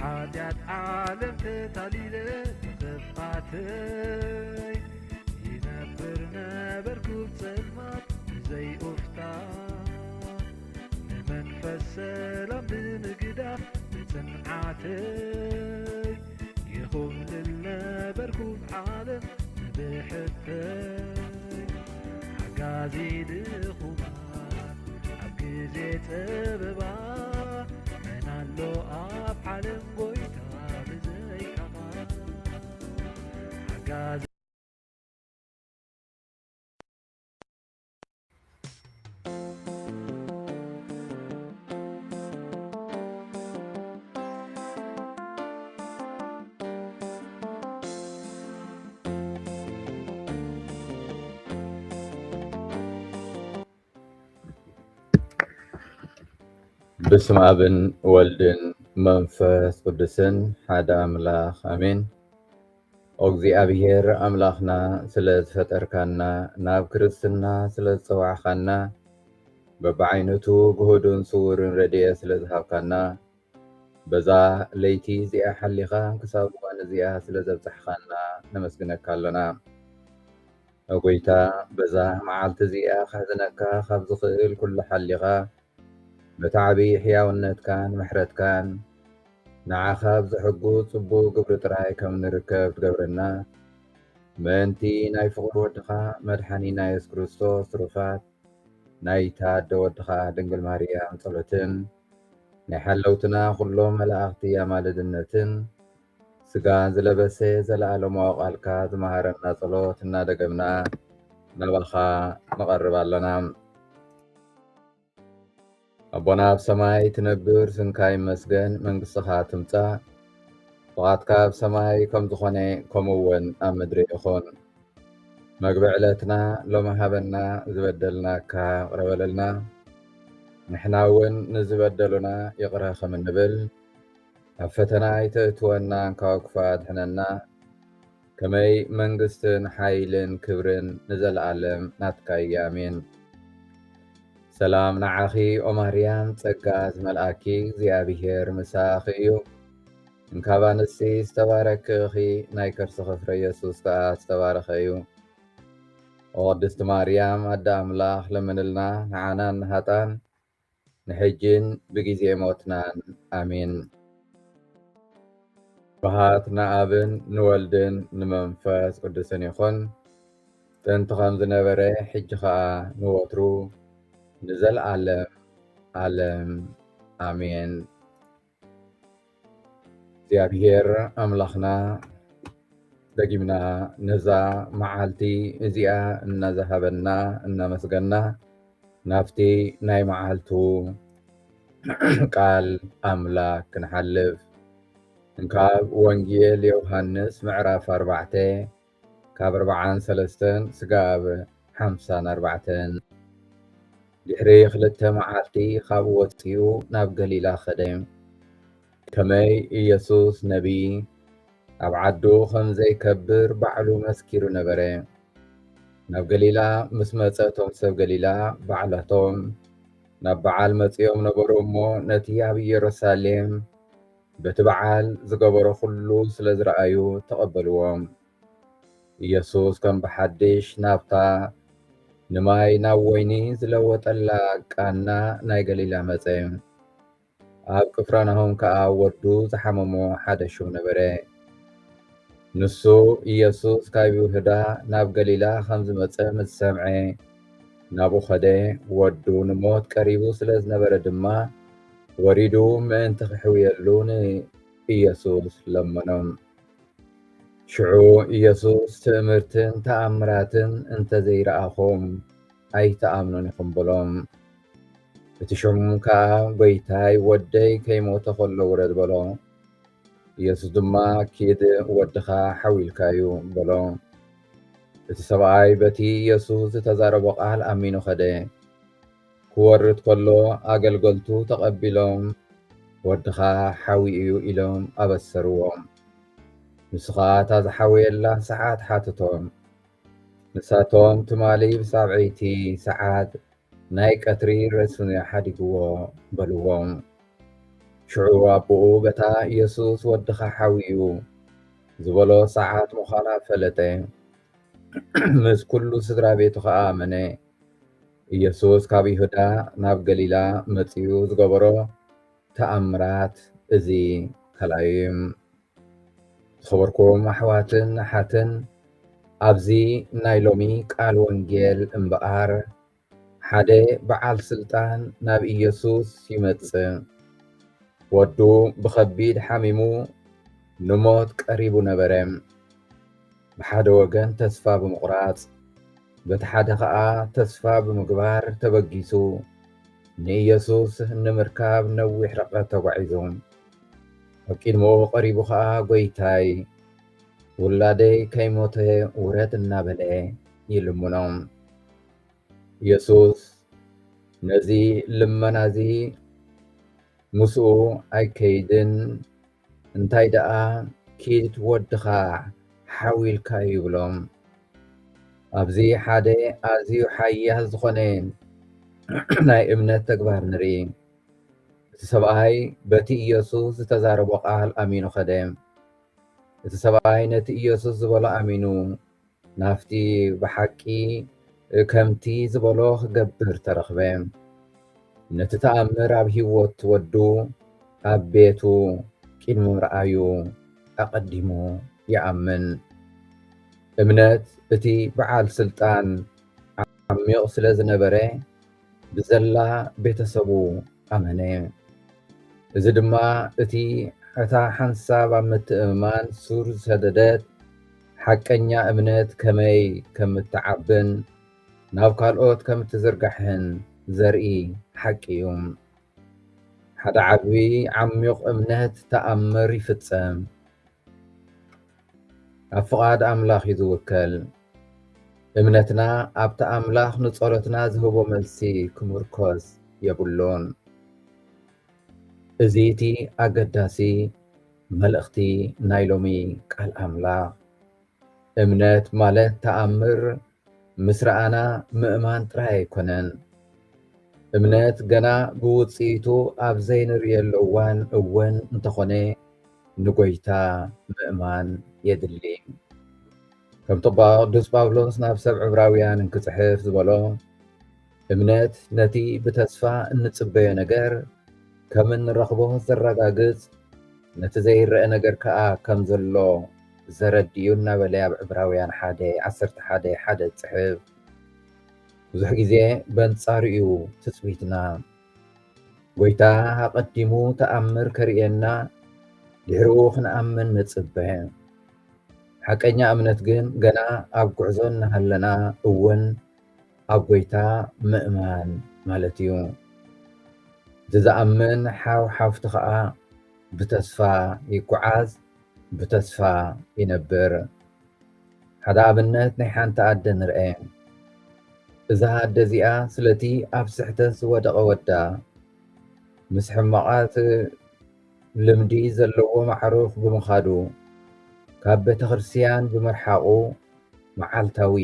بحاجات عالم تتاليل تفقاتي ينبرنا بركوب سلمات زي أفتان نمنفس سلام بمقداف بسمعاتي يخوم لنا بركوب عالم بحبي حقازي دخوما عبقزي تببا منالو أب عالم قويتا بزي كمان حقازي بسم أبن والدن منفس قدسن حدا أملاخ أمين أغزي أبيهر أملاخنا سلز فتركنا ناب كرسنا سلز صواحنا ببعينتو جهودن صور ردية سلز هاقنا بزا ليتي زي أحليخا كسابوان زي سلز بزحخنا نمسكنك لنا أغويتا بزا معالت زي خزنكا خبز خيل كل حليخا بتعبي حياونت كان محرت كان نعاخاب زحقو صبو قبر تراي كم نركب تقبرنا منتي ناي فقر ودخا مدحاني نايس كريستوس رفات ناي تاد ودخا دنقل ماريا صلتن نحلوتنا كلهم ملاختي يا مالدنتن سقان زلبسي زلالو مواقالكا زمهارنا صلوتنا دقبنا نبخا نقرب لنا أبونا بسماي تنبر سنكاي مسجن من قصها تمتع فقط بسماي كم تخوني كمون أمدري أخون مقبع لتنا لو مهبنا زبدلنا كروللنا نحناون نزبدلنا يقرأ خمن نبل أفتنا يتأتونا كوكفات حننا كمي منقستن حايلن كبرن نزل عالم ناتكاي يامين سلام نعاخي أماريان تسقاز ملآكي زيابيهر مساخيو انكابانسي استبارك خي نايكر سخفر يسوس كا استبارخيو وقدست مريم أدى أملاخ لمنلنا نعانا نهاتان نحجين بجيزي موتنان آمين بهاتنا أبن نولدن نمنفس قدسن يخون تنتخم زنبري حجخا نوترو نزل عالم آمين زيابير أملاخنا دقيمنا نزا معالتي إزياء نذهبنا مسجنا نافتي ناي معالتو قال أملاك نحلف نكاب وانجيل يوحنس معراف 4 كاب 4 سقاب 5 دحري خلته معالتي خاب وطيو ناب قليلا خدم كمي يسوس نبي أبعدو خمزي كبر بعلو مسكيرو نبري ناب قليلا مسمتاتهم سب قليلا بعلتهم ناب بعال متيوم نبرو مو نتياب يروساليم بتبعال زقبرو خلو سلزرأيو تقبلوهم يسوس كان بحدش نابتا نماي ناويني زلوت كأنا ناي قليلا متيم أب كفرانهم كأودو زحممو حدشو نبري نسو يسوس كايبو هدا ناب قليلا 5 متيم السمعي نابو خده ودو نموت قريبو سلز نبر دما وريدو من تخحويلون يسوس لمنهم شعو يسوس تأمرتن تأمراتن انت زي رأخهم أي تأمنون يخنبلهم بتشعمون كا بيتاي ودي كيمو تخلو ورد بلو يسوس دما كيد ودخا حويل كايو بلو بتسبعي بتي يسوس تزارب وقال أمينو خده كورت كله أقل قلتو تقبلهم ودخا حويو إلهم أبسروهم نسخات هذا حوي الله ساعات حاتتهم نساتهم تمالي بسابعيتي ساعات نايك أتري رسون يحدي قوة بلوهم ሽዑ ኣቦኡ በታ ኢየሱስ ወድኻ ሓዊኡ ዝበሎ ሰዓት ምዃና ፈለጠ። ምስ ኩሉ ስድራ ቤቱ ከዓ ኣመነ። ኢየሱስ ካብ ይሁዳ ናብ ገሊላ መጺኡ ዝገበሮ ተኣምራት እዚ ካልኣዩ እዩ። ዝኸበርኩም ኣሕዋትን ኣሓትን ኣብዚ ናይ ሎሚ ቃል ወንጌል እምበኣር ሓደ በዓል ስልጣን ናብ ኢየሱስ ይመጽእ። ወዱ ብኸቢድ ሓሚሙ ንሞት ቀሪቡ ነበረ። ብሓደ ወገን ተስፋ ብምቑራጽ በቲ ሓደ ከዓ ተስፋ ብምግባር ተበጊሱ ንኢየሱስ ንምርካብ ነዊሕ ርሕቀት ተጓዒዙ። ኣብ ቅድሚኡ ቀሪቡ ከዓ ጐይታይ ውላደይ ከይሞተ ውረድ እናበለ ይልምኖም። ኢየሱስ ነዚ ልመና እዚ ምስኡ ኣይከይድን እንታይ ደኣ ኪድ ወድኻ ሓዊልካ ይብሎም። ኣብዚ ሓደ ኣዝዩ ሓያል ዝኾነ ናይ እምነት ተግባር ንርኢ። እቲ ሰብኣይ በቲ ኢየሱስ ዝተዛረቦ ቃል ኣሚኑ ኸደ። እቲ ሰብኣይ ነቲ ኢየሱስ ዝበሎ ኣሚኑ ናፍቲ ብሓቂ ከምቲ ዝበሎ ክገብር ተረኽበ። ነቲ ተኣምር ኣብ ህይወት ወዱ ኣብ ቤቱ ቅድሚ ምርኣዩ ኣቐዲሙ ይኣምን። እምነት እቲ በዓል ስልጣን ዓሚቕ ስለ ዝነበረ ብዘላ ቤተሰቡ ኣመነ። እዚ ድማ እቲ እታ ሓንሳብ ኣብ ምትእምማን ሱር ዝሰደደት ሓቀኛ እምነት ከመይ ከም እትዓብን ናብ ካልኦት ከም እትዝርጋሕን ዘርኢ ሓቂ እዩ። ሓደ ዓብዪ ዓሚቕ እምነት ተኣምር ይፍጸም። ኣብ ፍቓድ ኣምላኽ እዩ ዝውከል። እምነትና ኣብቲ ኣምላኽ ንጸሎትና ዝህቦ መልሲ ክምርኮዝ የብሉን። እዚ እቲ ኣገዳሲ መልእኽቲ ናይ ሎሚ ቃል ኣምላኽ። እምነት ማለት ተኣምር ምስ ረኣና ምእማን ጥራይ ኣይኮነን። እምነት ገና ብውፅኢቱ ኣብ ዘይንርእየሉ እዋን እውን እንተኾነ ንጎይታ ምእማን የድሊ። ከምቲ ቅዱስ ጳውሎስ ናብ ሰብ ዕብራውያን እንክጽሕፍ ዝበሎ እምነት ነቲ ብተስፋ እንጽበዮ ነገር ከም እንረኽቦ ዘረጋግጽ ነቲ ዘይረአ ነገር ከዓ ከም ዘሎ ዘረድዩ እናበለ ኣብ ዕብራውያን 1:11 ጽሕፍ። ብዙሕ ግዜ በንጻሩ እዩ ትጽቢትና። ጎይታ ኣቐዲሙ ተኣምር ከርእየና ድሕሪኡ ክንኣምን ንጽበ። ሓቀኛ እምነት ግን ገና ኣብ ጉዕዞ እናሃለና እውን ኣብ ጎይታ ምእማን ማለት እዩ። ዝዝኣምን ሓፍቲ ከዓ ብተስፋ ይጓዓዝ፣ ብተስፋ ይነብር። ሓደ ኣብነት ናይ ሓንቲ ኣደ ንርአ። እዛ ኣደ እዚኣ ስለቲ ኣብ ስሕተት ዝወደቐ ወዳ ምስ ሕማቓት ልምዲ ዘለዎ ማዕሩፍ ብምኻዱ ካብ ቤተ ክርስቲያን ብምርሓቑ መዓልታዊ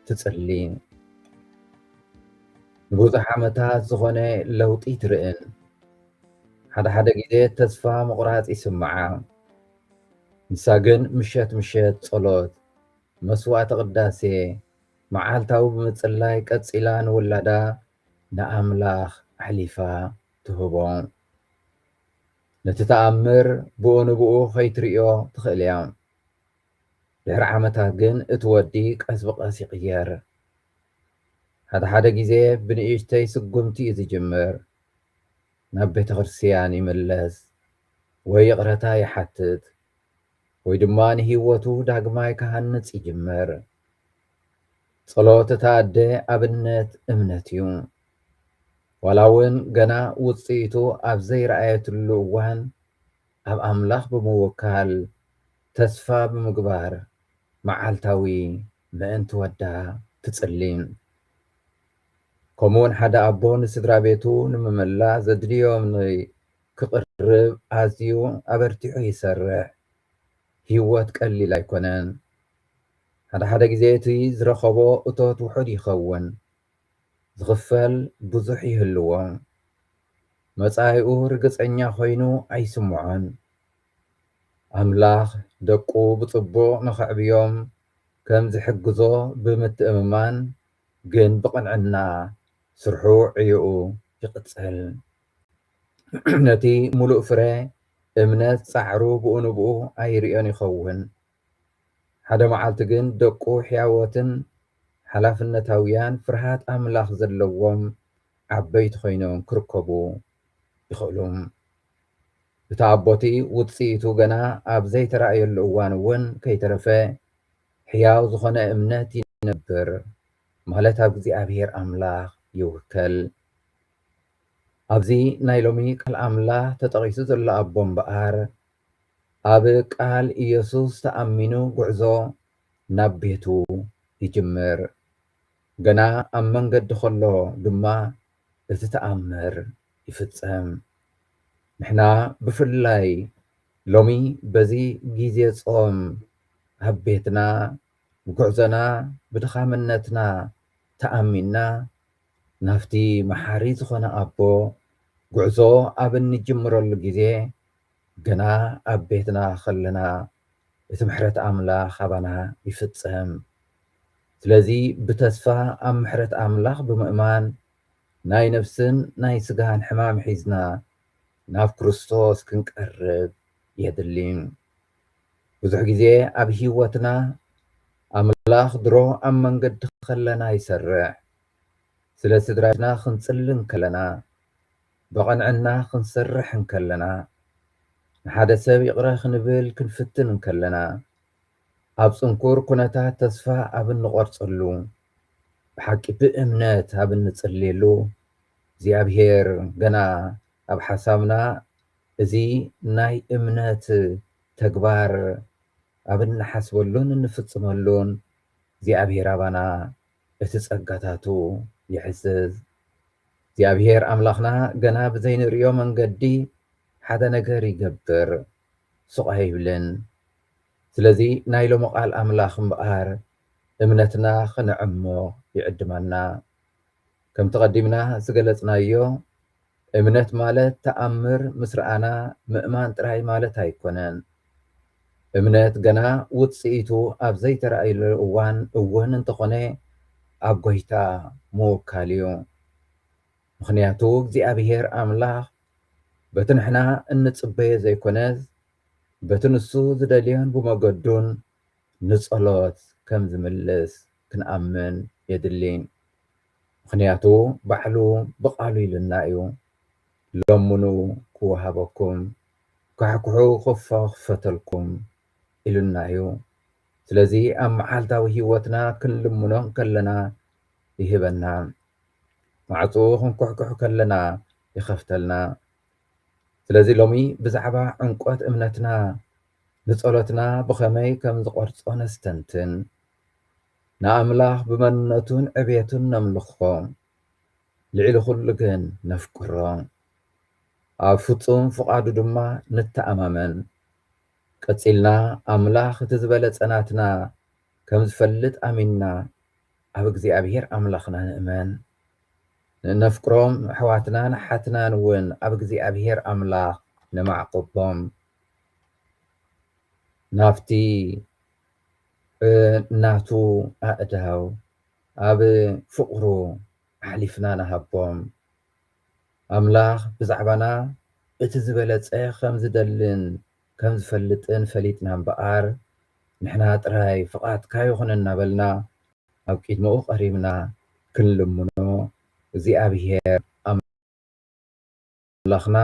ትጽሊ። ንብዙሕ ዓመታት ዝኾነ ለውጢ ትርእን። ሓደ ግዜ ተስፋ ምቑራጽ ይስምዓ። ንሳ ግን ምሸት ጸሎት፣ መስዋዕቲ ቅዳሴ፣ መዓልታዊ ብምጽላይ ቀጺላ ንውላዳ ንኣምላኽ ኣሕሊፋ ትህቦ። ነቲ ተኣምር ብኡ ንብኡ ከይትርእዮ ትኽእል እያ። ድሕሪ ዓመታት ግን እቲ ወዲ ቀስ ብቐስ ይቕየር። ሓደ ግዜ ብንእሽተይ ስጉምቲ እዩ ዝጅምር። ናብ ቤተ ክርስቲያን ይምለስ ወይ ይቕረታ ይሓትት ወይ ድማ ንህይወቱ ዳግማይ ክሃንጽ ይጅምር። ጸሎት እታ ኣደ ኣብነት እምነት እዩ። ዋላ እውን ገና ውፅኢቱ ኣብ ዘይረኣየትሉ እዋን ኣብ ኣምላኽ ብምውካል ተስፋ ብምግባር መዓልታዊ ምእንቲ ወዳ ትጽሊ። ከምኡውን ሓደ ኣቦ ንስድራ ቤቱ ንምምላስ ዘድልዮም ክቕርብ ኣዝዩ ኣበርቲዑ ይሰርሕ። ህይወት ቀሊል ኣይኮነን። ሓደ ግዜ እቲ ዝረኸቦ እቶት ውሑድ ይኸውን፣ ዝኽፈል ብዙሕ ይህልዎ። መጻኢኡ ርግጸኛ ኮይኑ ኣይስምዖን። ኣምላኽ ደቁ ብጽቡቕ ንኸዕብዮም ከም ዝሕግዞ ብምትእምማን ግን ብቕንዕና ስርሑ ዕዩኡ ይቕጽል። ነቲ ሙሉእ ፍረ እምነት ጻዕሩ ብኡ ንብኡ ኣይርዮን ይኸውን። ሓደ መዓልቲ ግን ደቁ ሕያወትን ሓላፍነታውያን ፍርሃት ኣምላኽ ዘለዎም ዓበይቲ ኮይኖም ክርከቡ ይኽእሉ። እቲ ኣቦቲ ውፅኢቱ ገና ኣብ ዘይተረኣየሉ እዋን እውን ከይተረፈ ሕያው ዝኾነ እምነት ይነብር ማለት ኣብ እግዚኣብሔር ኣምላኽ ይውከል። ኣብዚ ናይ ሎሚ ቃል ኣምላኽ ተጠቒሱ ዘሎ ኣቦ እምበኣር ኣብ ቃል ኢየሱስ ተኣሚኑ ጉዕዞ ናብ ቤቱ ይጅምር። ገና ኣብ መንገዲ ከሎ ድማ እቲ ተኣምር ይፍጸም። ንሕና ብፍላይ ሎሚ በዚ ግዜ ጾም ኣብ ቤትና ጉዕዞና ብድኻምነትና ተኣሚንና ናፍቲ መሓሪ ዝኾነ ኣቦ ጉዕዞ ኣብ እንጅምረሉ ግዜ ገና ኣብ ቤትና ከለና እቲ ምሕረት ኣምላኽ ኣባና ይፍጸም። ስለዚ ብተስፋ ኣብ ምሕረት ኣምላኽ ብምእማን ናይ ነፍስን ናይ ስጋን ሕማም ሒዝና ናብ ክርስቶስ ክንቀርብ የድሊ። ብዙሕ ግዜ ኣብ ሂወትና ኣምላኽ ድሮ ኣብ መንገዲ ከለና ይሰርሕ። ስለ ስድራና ክንጽልን ከለና ብቐንዕና ክንሰርሕ እንከለና ንሓደ ሰብ ይቕረ ክንብል ክንፍትን እንከለና ኣብ ጽንኩር ኩነታት ተስፋ ኣብ እንቖርጸሉ ብሓቂ ብእምነት ኣብ እንጽልየሉ እግዚኣብሔር ገና ኣብ ሓሳብና እዚ ናይ እምነት ተግባር ኣብ እንሓስበሉን እንፍጽመሉን እግዚኣብሔር ኣባና እቲ ጸጋታቱ ይሕስስ። እግዚኣብሔር ኣምላኽና ገና ብዘይንርእዮ መንገዲ ሓደ ነገር ይገብር፣ ስቕ ኣይብልን። ስለዚ ናይ ሎሚ ቃል ኣምላኽ እምበኣር እምነትና ክንዕምቕ ይዕድመና። ከምቲ ቀዲምና ዝገለጽናዮ እምነት ማለት ተኣምር ምስ ረኣና ምእማን ጥራይ ማለት ኣይኮነን። እምነት ገና ውፅኢቱ ኣብ ዘይተረኣየሉ እዋን እውን እንተኾነ ኣብ ጎይታ ምውካል እዩ። ምክንያቱ እግዚኣብሔር ኣምላኽ በቲ ንሕና እንጽበዮ ዘይኮነስ በቲ ንሱ ዝደልዮን ብመገዱን ንጸሎት ከም ዝምልስ ክንኣምን የድሊ። ምክንያቱ ባዕሉ ብቓሉ ኢሉና እዩ ለምኑ ክወሃበኩም፣ ካሕኩሑ ክፈተልኩም ኢሉና እዩ። ስለዚ ኣብ መዓልታዊ ሂወትና ክንልምኖ ከለና ይህበና፣ ማዕፁ ክንኩሕኩሕ ከለና ይኸፍተልና። ስለዚ ሎሚ ብዛዕባ ዕንቆት እምነትና ንጸሎትና ብኸመይ ከም ዝቖርጾ ነስተንትን፣ ንኣምላኽ ብመንነቱን ዕብየቱን ነምልኾ፣ ልዕሊ ኩሉ ግን ነፍቅሮ፣ ኣብ ፍጹም ፍቓዱ ድማ ንተኣማመን። ቀጺልና ኣምላኽ እቲ ዝበለጸናትና ከም ዝፈልጥ ኣሚንና ኣብ እግዚኣብሔር ኣምላኽና ንእመን። ነፍቅሮም ኣሕዋትናን ሓትናን እውን ኣብ እግዚኣብሔር ኣምላኽ ነማዕቅቦም። ናፍቲ ናቱ ኣእዳው ኣብ ፍቕሩ ሓሊፍና ንሃቦም። ኣምላኽ ብዛዕባና እቲ ዝበለጸ ከም ዝደልን ከም ዝፈልጥን ፈሊጥና እምበኣር ንሕና ጥራይ ፍቓድካ ይኹን እናበልና ኣብ ቅድሚኡ ቀሪብና ክንልምኖ እግዚኣብሔር ኣምላኽና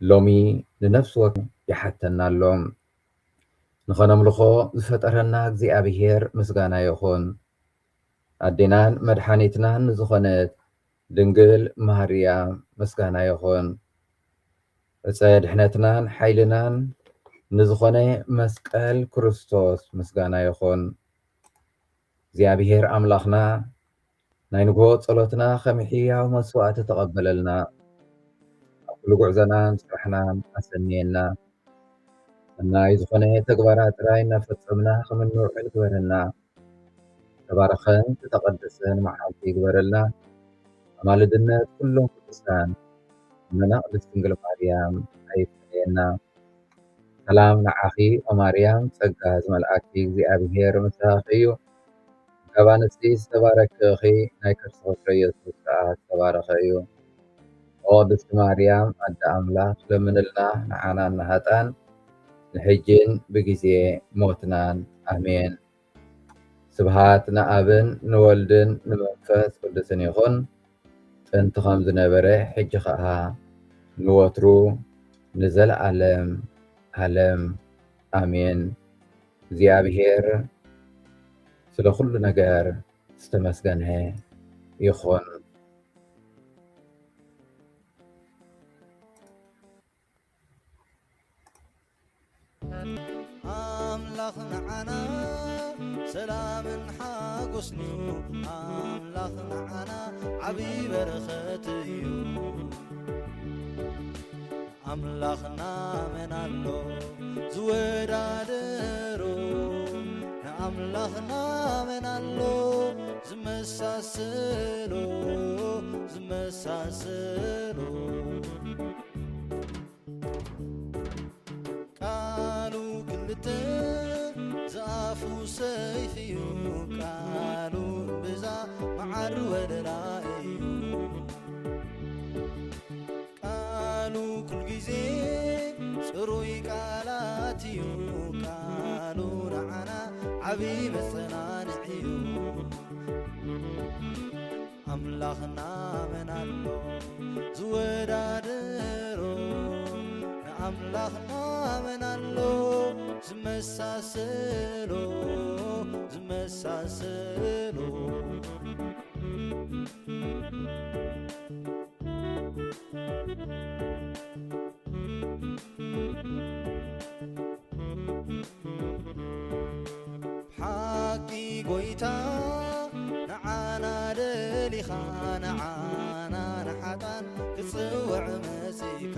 ሎሚ ንነፍሲ ወከፍ ይሓተና ኣሎ። ንኸነምልኾ ዝፈጠረና እግዚኣብሔር ምስጋና ይኹን። ኣዴናን መድሓኒትናን ንዝኾነት ድንግል ማርያም ምስጋና ይኹን። ዕፀ ድሕነትናን ሓይልናን ንዝኾነ መስቀል ክርስቶስ ምስጋና ይኹን። እግዚኣብሔር ኣምላኽና ናይ ንግሆ ጸሎትና ከም ሕያው መስዋዕቲ ተቐበለልና። ኣብ ኩሉ ጉዕዞናን ስራሕናን ኣሰንየና። ናይ ዝኾነ ተግባራት ጥራይ እናፈጸምና ከም እንውዕል ግበረና። ተባረኸን ተቐደሰን መዓልቲ ይግበረልና። ኣማልድነት ኩሎም ቅዱሳን እመና ቅድስት ድንግል ማርያም ኣይትለየና። ሰላም ንዓኺ ኦማርያም ጸጋ ዝመልአኪ እግዚኣብሔር ምስኻኺ እዩ። ካብ ኣንስቲ ዝተባረክኺ ናይ ከርሲ ፍሬ ኢየሱስ ከዓ ዝተባረኸ እዩ። ኦ ቅድስቲ ማርያም ኣደ ኣምላኽ ለምንልና ንዓና ንኃጥኣን ንሕጂን ብጊዜ ሞትናን ኣሜን። ስብሃት ንኣብን ንወልድን ንመንፈስ ቅዱስን ይኹን ጥንቲ ከም ዝነበረ ሕጂ ከዓ ንወትሩ ንዘለዓለም ዓለም ኣሜን። እግዚኣብሔር ስለ ኩሉ ነገር ዝተመስገነ ይኹን። ኣምላኽ ንዓና ሰላምን ሓጎስን እዩ። ኣምላኽ ንዓና ዓብዪ በረኸት እዩ። ኣምላኽና መን ኣሎ ዝወዳደሮ? ንኣምላኽና መን ኣሎ ዝመሳሰሎ? ቃሉ ክልተ ዝኣፉ ሰይፍ እዩ። ቃሉ ብዛ መዓር ወለላ እዩ። ቃሉ ኩል ጊዜ ጽሩይ ቃላት እዩ። ቃሉ ንዓና ዓብዪ መጸናንዕ እዩ። ኣምላኽና መን ኣሎ ዝወዳደሮ? ንኣምላኽና መን ኣሎ ዝመሳሰሎ? ብሓቂ ጐይታ ንዓና ደሊኻ ንዓና ንሓጣን ክጽውዕ መጺእካ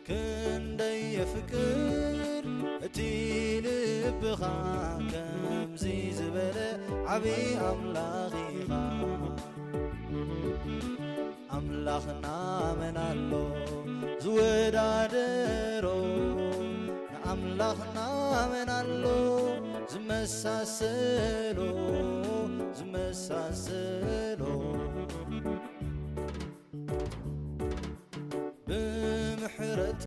ክንደይ የፍቅር እቲ ልብኻ ከምዚ ዝበለ ዓብዪ ኣምላኽ ኢኻ። ኣምላኽና መን ኣሎ ዝወዳደሮ? ንኣምላኽና መን ኣሎ ዝመሳሰሎ?